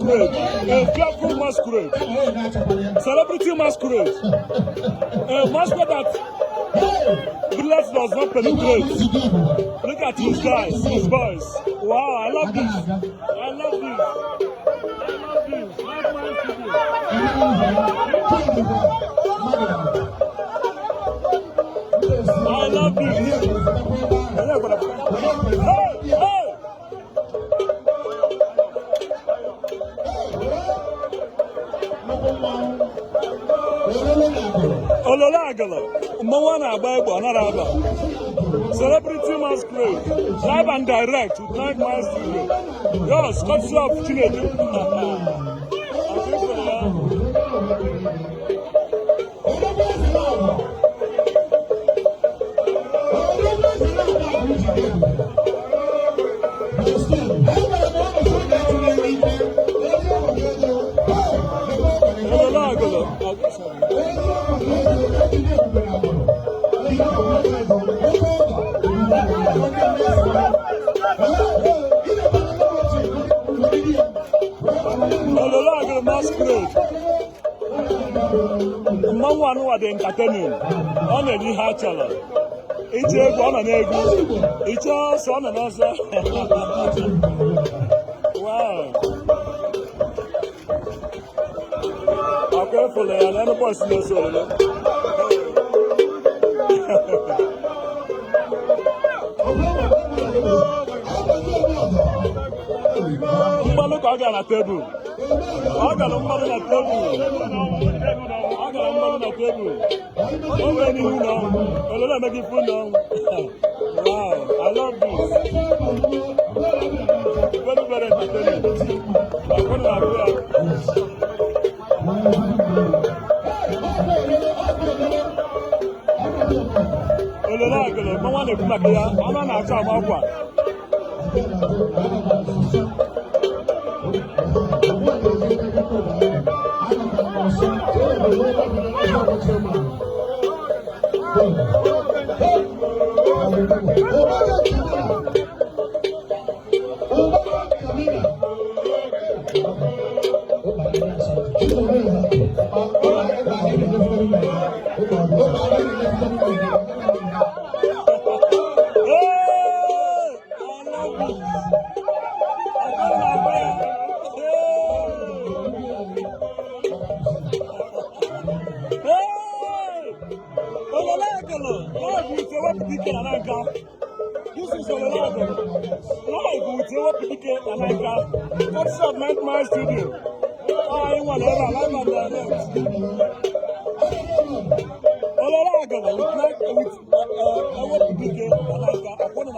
masquerade, a fearful masquerade, celebrity masquerade, a masquerade that bullet does not penetrate. Look at his guys, his boys. Wow, I love this. I love this. I love this. Hey, hey! Ololagala, Moana Bible, another celebrity masquerade, live and direct with 9 Miles Studio. Yo, Scottish opportunity. Ololagala masquerade. Mmanwụ dị entertaining. Ọ na-eji ha chọrọ. Iche egwu ọ nọ n'egwu. Iche ọsọ ọ nọ n'ọsọ. Wow. Ọkụ efolo ya na nnukwu osi n'oso ololo. Mmanụ ka ọ gara na tebụl. Ọ gara mmanụ na tebụl. Ọ gara mmanụ na tebụl. O nwere n'ihu na ọnwụ. Ololo emeghị ifu na ọnwụ. Wow, I love this. Very, very entertaining. Ọkụ na-abụ ya. Ololo agụlụ, mmanwụ na-ekwu maka ya, ọnụ na-achọ agba akwa. This is Ololagala. Live with your PDK Alaika. What's up, 9 Miles Studio? I want to live and direct. Ololagala with our PDK Alaika. I want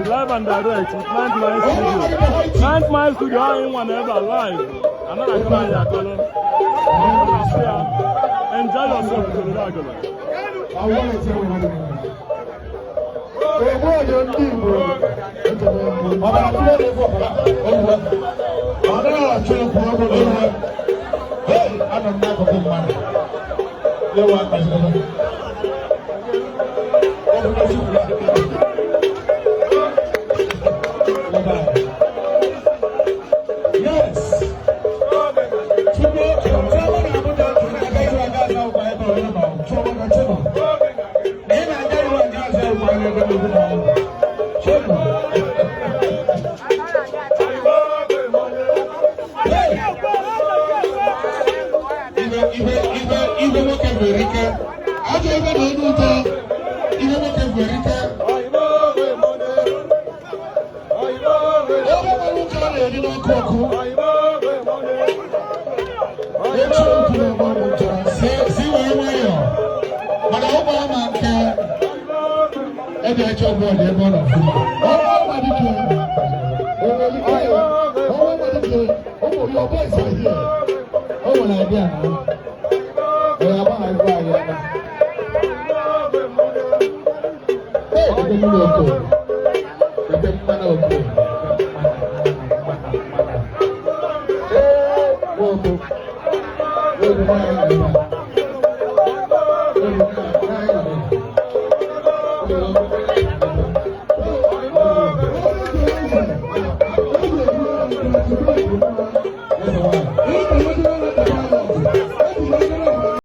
live and direct with 9 Mile Studio. 9 Mile Studio, I ain't one ever live. Another come here, Agolo. Enjoy yourself with the Agolo. I want to tell you.